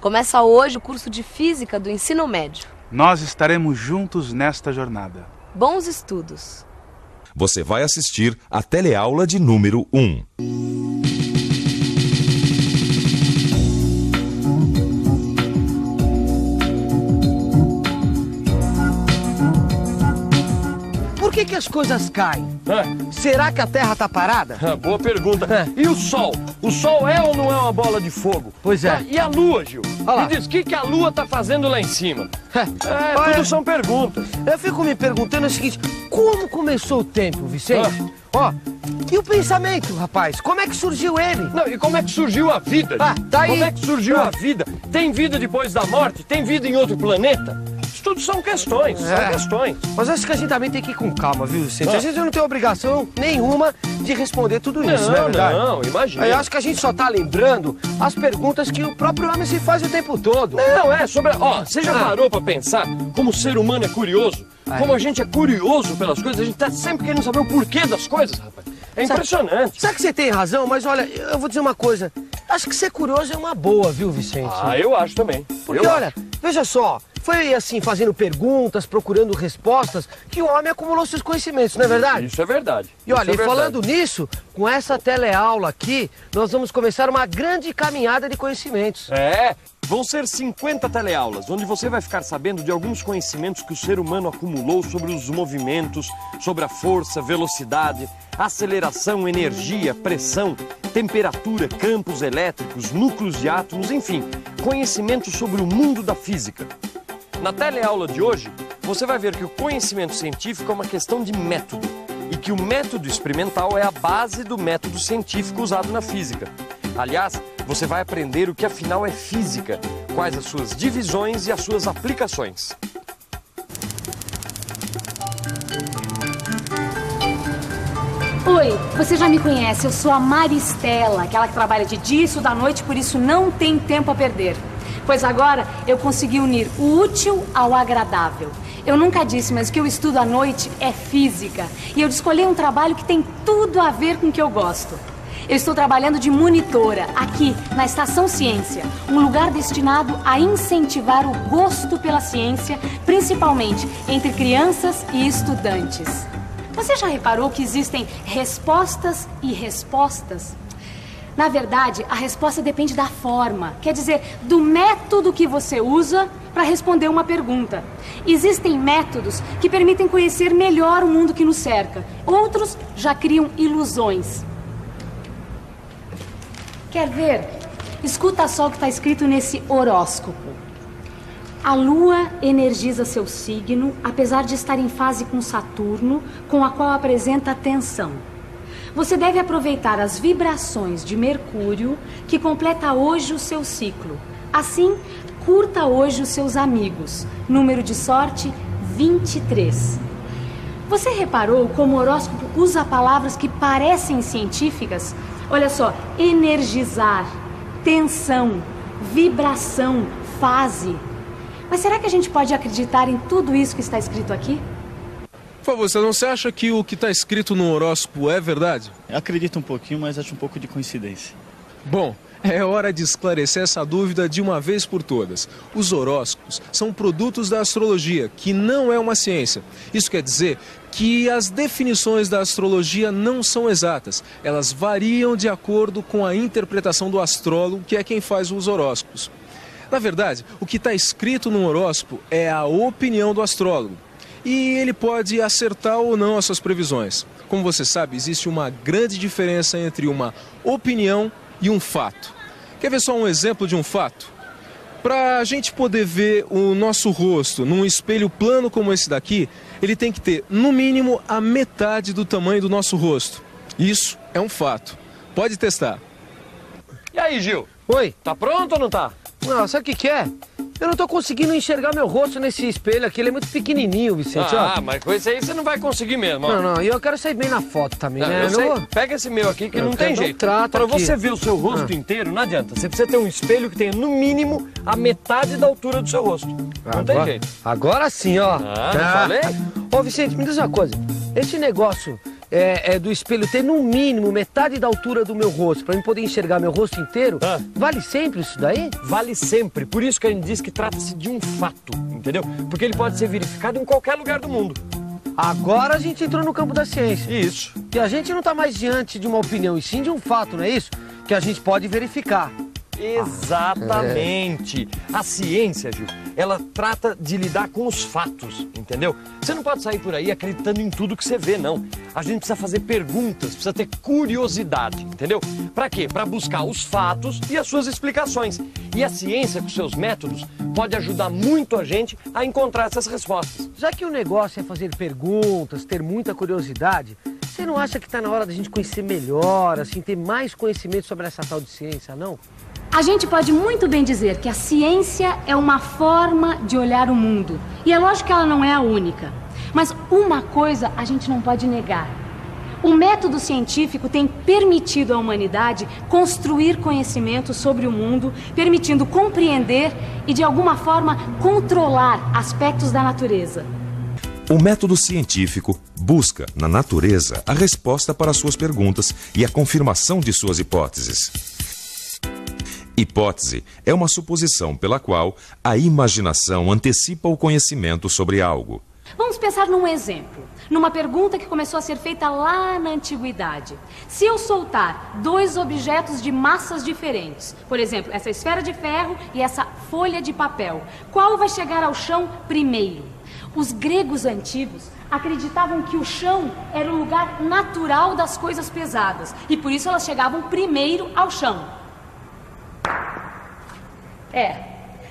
Começa hoje o curso de Física do Ensino Médio. Nós estaremos juntos nesta jornada. Bons estudos. Você vai assistir a teleaula de número 1. Por que as coisas caem? Será que a Terra tá parada? Boa pergunta. E o Sol? O Sol é ou não é uma bola de fogo? Pois é. E a Lua, Gil? Olha lá. Me diz, o que a Lua tá fazendo lá em cima? Olha, Tudo são perguntas. eu fico me perguntando o seguinte, como começou o tempo, Vicente? Ó, e o pensamento, rapaz? Como é que surgiu ele? Não, e como é que surgiu a vida? Tá aí. Como é que surgiu a vida? Tem vida depois da morte? Tem vida em outro planeta? Isso tudo são questões, são questões. Mas acho que a gente também tem que ir com calma, viu, Vicente? A gente não tem obrigação nenhuma de responder tudo isso, não é verdade? Não, imagina. Eu acho que a gente só tá lembrando as perguntas que o próprio homem se faz o tempo todo. Não, sobre... você já parou pra pensar como o ser humano é curioso? Como a gente é curioso pelas coisas, a gente tá sempre querendo saber o porquê das coisas, rapaz. É impressionante. Sabe que você tem razão, mas olha, eu vou dizer uma coisa. Acho que ser curioso é uma boa, viu, Vicente? Eu acho também. Porque, olha, veja só, foi assim, fazendo perguntas, procurando respostas, que o homem acumulou seus conhecimentos, não é verdade? Isso é verdade. E olha, e falando nisso, com essa teleaula aqui, nós vamos começar uma grande caminhada de conhecimentos. Vão ser 50 teleaulas, onde você vai ficar sabendo de alguns conhecimentos que o ser humano acumulou sobre os movimentos, sobre a força, velocidade, aceleração, energia, pressão, temperatura, campos elétricos, núcleos de átomos, enfim, conhecimentos sobre o mundo da física. Na teleaula de hoje, você vai ver que o conhecimento científico é uma questão de método e que o método experimental é a base do método científico usado na física. Aliás, você vai aprender o que afinal é física, quais as suas divisões e as suas aplicações. Oi, você já me conhece, eu sou a Maristela, aquela que trabalha de dia e estuda à noite, por isso não tem tempo a perder. Pois agora eu consegui unir o útil ao agradável. Eu nunca disse, mas o que eu estudo à noite é física. E eu escolhi um trabalho que tem tudo a ver com o que eu gosto. Eu estou trabalhando de monitora aqui na Estação Ciência, um lugar destinado a incentivar o gosto pela ciência, principalmente entre crianças e estudantes. Você já reparou que existem respostas e respostas? Na verdade, a resposta depende da forma, quer dizer, do método que você usa para responder uma pergunta. Existem métodos que permitem conhecer melhor o mundo que nos cerca. Outros já criam ilusões. Quer ver? Escuta só o que está escrito nesse horóscopo. A Lua energiza seu signo, apesar de estar em fase com Saturno, com a qual apresenta tensão. Você deve aproveitar as vibrações de Mercúrio, que completa hoje o seu ciclo. Assim, curta hoje os seus amigos. Número de sorte, 23. Você reparou como o horóscopo usa palavras que parecem científicas? Olha só, energizar, tensão, vibração, fase. Mas será que a gente pode acreditar em tudo isso que está escrito aqui? Por favor, você não se acha que o que está escrito no horóscopo é verdade? Eu acredito um pouquinho, mas acho um pouco de coincidência. Bom, é hora de esclarecer essa dúvida de uma vez por todas. Os horóscopos são produtos da astrologia, que não é uma ciência. Isso quer dizer que as definições da astrologia não são exatas. Elas variam de acordo com a interpretação do astrólogo, que é quem faz os horóscopos. Na verdade, o que está escrito no horóscopo é a opinião do astrólogo. E ele pode acertar ou não as suas previsões. Como você sabe, existe uma grande diferença entre uma opinião e um fato. Quer ver só um exemplo de um fato? Para a gente poder ver o nosso rosto num espelho plano como esse daqui, ele tem que ter, no mínimo, a metade do tamanho do nosso rosto. Isso é um fato. Pode testar. E aí, Gil? Oi. Tá pronto ou não tá? Não, sabe o que é? Eu não tô conseguindo enxergar meu rosto nesse espelho aqui, ele é muito pequenininho, Vicente. Mas com esse aí você não vai conseguir mesmo. Não, e eu quero sair bem na foto também, né? Eu sei. Pega esse meu aqui que não tem jeito. Para você ver o seu rosto inteiro, não adianta. Você precisa ter um espelho que tenha, no mínimo, a metade da altura do seu rosto. Não tem jeito. Agora sim, ó. Não falei? Ô, Vicente, me diz uma coisa. Esse negócio do espelho ter no mínimo metade da altura do meu rosto, pra eu poder enxergar meu rosto inteiro, vale sempre isso daí? Vale sempre. Por isso que a gente diz que trata-se de um fato, entendeu? Porque ele pode ser verificado em qualquer lugar do mundo. Agora a gente entrou no campo da ciência. Isso. E a gente não tá mais diante de uma opinião, e sim de um fato, não é isso? Que a gente pode verificar. Exatamente. A ciência, Gil, ela trata de lidar com os fatos, entendeu? Você não pode sair por aí acreditando em tudo que você vê, não. A gente precisa fazer perguntas, precisa ter curiosidade, entendeu? Pra quê? Pra buscar os fatos e as suas explicações. E a ciência, com seus métodos, pode ajudar muito a gente a encontrar essas respostas. Já que o negócio é fazer perguntas, ter muita curiosidade, você não acha que tá na hora da gente conhecer melhor, assim, ter mais conhecimento sobre essa tal de ciência, não? A gente pode muito bem dizer que a ciência é uma forma de olhar o mundo. E é lógico que ela não é a única. Mas uma coisa a gente não pode negar. O método científico tem permitido à humanidade construir conhecimento sobre o mundo, permitindo compreender e, de alguma forma, controlar aspectos da natureza. O método científico busca, na natureza, a resposta para suas perguntas e a confirmação de suas hipóteses. Hipótese é uma suposição pela qual a imaginação antecipa o conhecimento sobre algo. Vamos pensar num exemplo, numa pergunta que começou a ser feita lá na antiguidade. Se eu soltar dois objetos de massas diferentes, por exemplo, essa esfera de ferro e essa folha de papel, qual vai chegar ao chão primeiro? Os gregos antigos acreditavam que o chão era o lugar natural das coisas pesadas e por isso elas chegavam primeiro ao chão.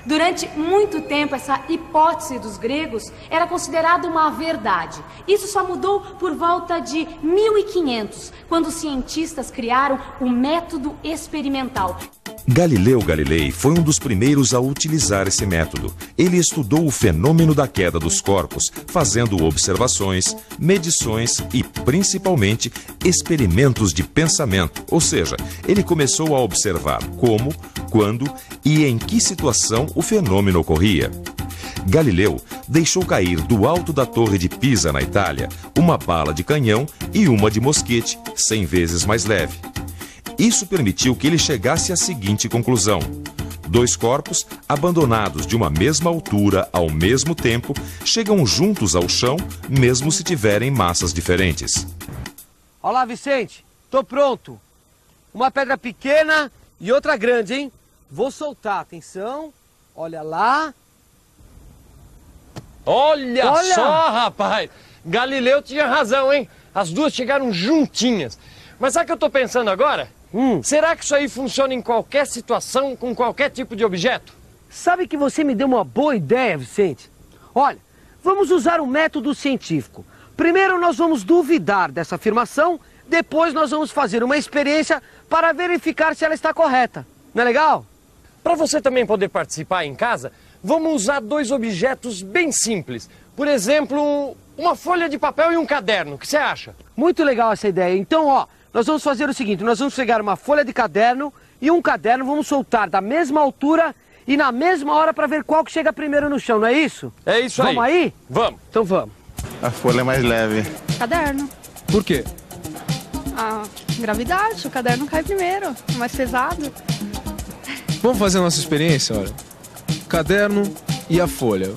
Durante muito tempo essa hipótese dos gregos era considerada uma verdade. Isso só mudou por volta de 1500, quando os cientistas criaram o método experimental. Galileu Galilei foi um dos primeiros a utilizar esse método. Ele estudou o fenômeno da queda dos corpos, fazendo observações, medições e, principalmente, experimentos de pensamento. Ou seja, ele começou a observar como, quando e em que situação o fenômeno ocorria. Galileu deixou cair do alto da Torre de Pisa, na Itália, uma bala de canhão e uma de mosquete, 100 vezes mais leve. Isso permitiu que ele chegasse à seguinte conclusão: dois corpos, abandonados de uma mesma altura ao mesmo tempo, chegam juntos ao chão, mesmo se tiverem massas diferentes. Olá, Vicente, tô pronto. Uma pedra pequena e outra grande, hein? Vou soltar, atenção, olha lá. Olha só, rapaz! Galileu tinha razão, hein? As duas chegaram juntinhas. Mas sabe o que eu tô pensando agora? Será que isso aí funciona em qualquer situação, com qualquer tipo de objeto? Sabe que você me deu uma boa ideia, Vicente? Olha, vamos usar um método científico. Primeiro nós vamos duvidar dessa afirmação, depois nós vamos fazer uma experiência para verificar se ela está correta. Não é legal? Para você também poder participar em casa, vamos usar dois objetos bem simples. Por exemplo, uma folha de papel e um caderno. O que você acha? Muito legal essa ideia. Então, ó, nós vamos fazer o seguinte, nós vamos pegar uma folha de caderno e um caderno, vamos soltar da mesma altura e na mesma hora para ver qual que chega primeiro no chão, não é isso? É isso aí. Vamos aí? Vamos. Então vamos. A folha é mais leve. Caderno. Por quê? A gravidade, o caderno cai primeiro, é mais pesado. Vamos fazer a nossa experiência, olha. Caderno e a folha.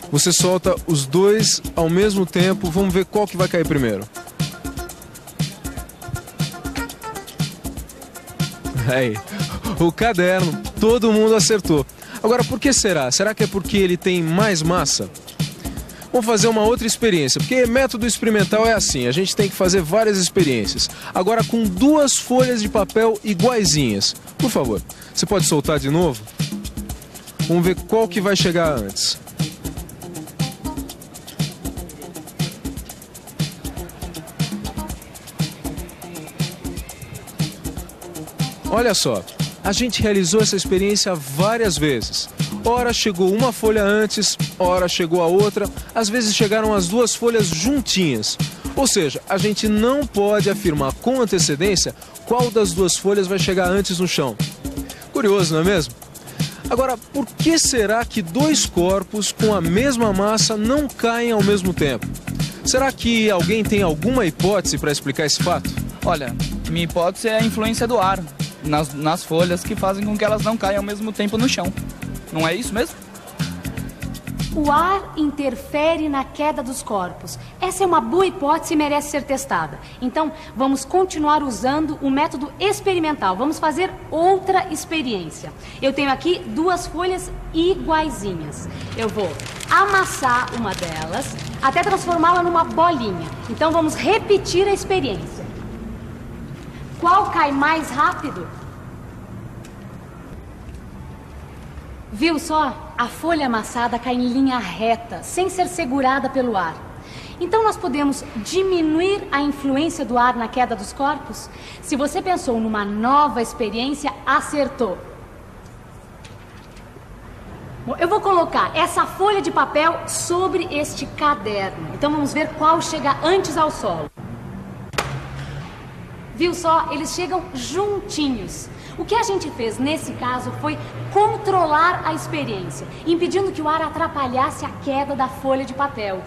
Você solta os dois ao mesmo tempo, vamos ver qual que vai cair primeiro. Aí, o caderno, todo mundo acertou. Agora, por que será? Será que é porque ele tem mais massa? Vamos fazer uma outra experiência, porque método experimental é assim, a gente tem que fazer várias experiências. Agora com duas folhas de papel iguaizinhas. Por favor, você pode soltar de novo? Vamos ver qual que vai chegar antes. Olha só, a gente realizou essa experiência várias vezes. Ora chegou uma folha antes, ora chegou a outra, às vezes chegaram as duas folhas juntinhas. Ou seja, a gente não pode afirmar com antecedência qual das duas folhas vai chegar antes no chão. Curioso, não é mesmo? Agora, por que será que dois corpos com a mesma massa não caem ao mesmo tempo? Será que alguém tem alguma hipótese para explicar esse fato? Olha, minha hipótese é a influência do ar nas folhas que fazem com que elas não caiam ao mesmo tempo no chão. Não é isso mesmo? O ar interfere na queda dos corpos. Essa é uma boa hipótese e merece ser testada. Então, vamos continuar usando o método experimental. Vamos fazer outra experiência. Eu tenho aqui 2 folhas iguaizinhas. Eu vou amassar uma delas até transformá-la numa bolinha. Então, vamos repetir a experiência. Qual cai mais rápido? Viu só? A folha amassada cai em linha reta, sem ser segurada pelo ar. Então nós podemos diminuir a influência do ar na queda dos corpos? Se você pensou numa nova experiência, acertou. Bom, eu vou colocar essa folha de papel sobre este caderno. Então vamos ver qual chega antes ao solo. Viu só? Eles chegam juntinhos. O que a gente fez nesse caso foi controlar a experiência, impedindo que o ar atrapalhasse a queda da folha de papel.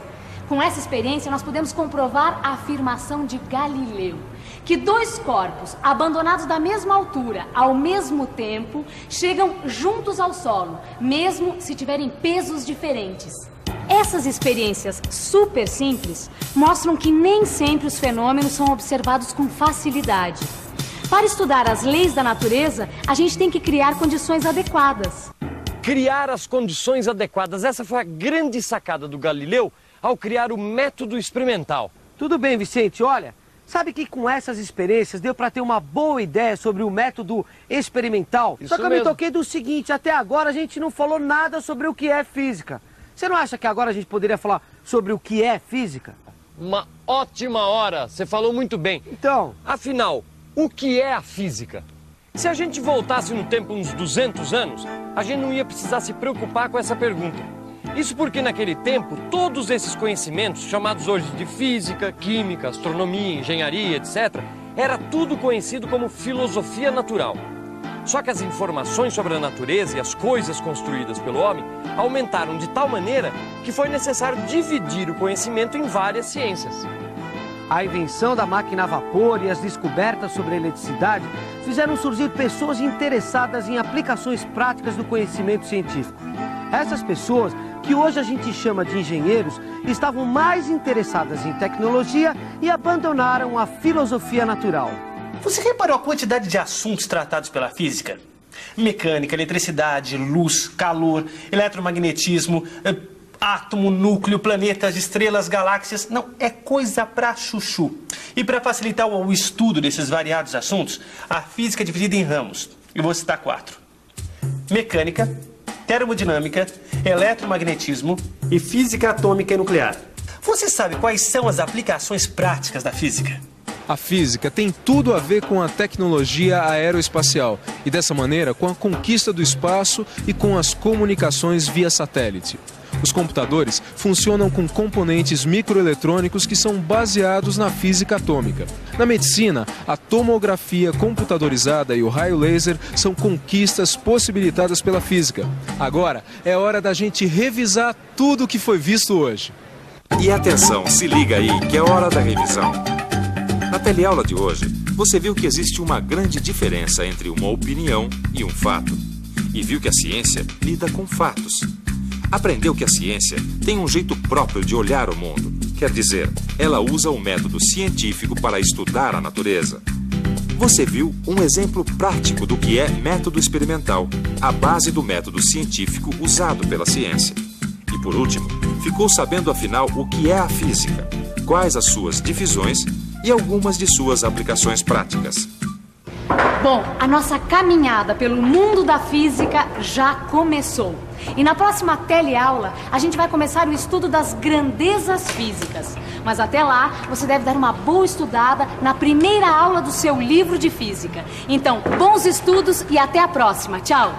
Com essa experiência, nós podemos comprovar a afirmação de Galileu, que 2 corpos abandonados da mesma altura, ao mesmo tempo, chegam juntos ao solo, mesmo se tiverem pesos diferentes. Essas experiências super simples mostram que nem sempre os fenômenos são observados com facilidade. Para estudar as leis da natureza, a gente tem que criar condições adequadas. Criar as condições adequadas. Essa foi a grande sacada do Galileu ao criar o método experimental. Tudo bem, Vicente. Olha, sabe que com essas experiências deu para ter uma boa ideia sobre o método experimental? Isso Só que eu mesmo. me toquei do seguinte, até agora a gente não falou nada sobre o que é física. Você não acha que agora a gente poderia falar sobre o que é física? Uma ótima hora. Você falou muito bem. Então, afinal, o que é a física? Se a gente voltasse no tempo uns 200 anos, a gente não ia precisar se preocupar com essa pergunta. Isso porque naquele tempo, todos esses conhecimentos, chamados hoje de física, química, astronomia, engenharia, etc., era tudo conhecido como filosofia natural. Só que as informações sobre a natureza e as coisas construídas pelo homem aumentaram de tal maneira que foi necessário dividir o conhecimento em várias ciências. A invenção da máquina a vapor e as descobertas sobre a eletricidade fizeram surgir pessoas interessadas em aplicações práticas do conhecimento científico. Essas pessoas, que hoje a gente chama de engenheiros, estavam mais interessadas em tecnologia e abandonaram a filosofia natural. Você reparou a quantidade de assuntos tratados pela física? Mecânica, eletricidade, luz, calor, eletromagnetismo, átomo, núcleo, planetas, estrelas, galáxias. Não, é coisa pra chuchu. E para facilitar o estudo desses variados assuntos, a física é dividida em ramos. Eu vou citar 4. Mecânica, termodinâmica, eletromagnetismo e física atômica e nuclear. Você sabe quais são as aplicações práticas da física? A física tem tudo a ver com a tecnologia aeroespacial e, dessa maneira, com a conquista do espaço e com as comunicações via satélite. Os computadores funcionam com componentes microeletrônicos que são baseados na física atômica. Na medicina, a tomografia computadorizada e o raio laser são conquistas possibilitadas pela física. Agora é hora da gente revisar tudo o que foi visto hoje. E atenção, se liga aí que é hora da revisão. Na teleaula de hoje, você viu que existe uma grande diferença entre uma opinião e um fato. E viu que a ciência lida com fatos. Aprendeu que a ciência tem um jeito próprio de olhar o mundo. Quer dizer, ela usa o método científico para estudar a natureza. Você viu um exemplo prático do que é método experimental, a base do método científico usado pela ciência. E por último, ficou sabendo afinal o que é a física, quais as suas divisões e algumas de suas aplicações práticas. Bom, a nossa caminhada pelo mundo da física já começou. E na próxima teleaula, a gente vai começar o estudo das grandezas físicas. Mas até lá, você deve dar uma boa estudada na primeira aula do seu livro de física. Então, bons estudos e até a próxima. Tchau!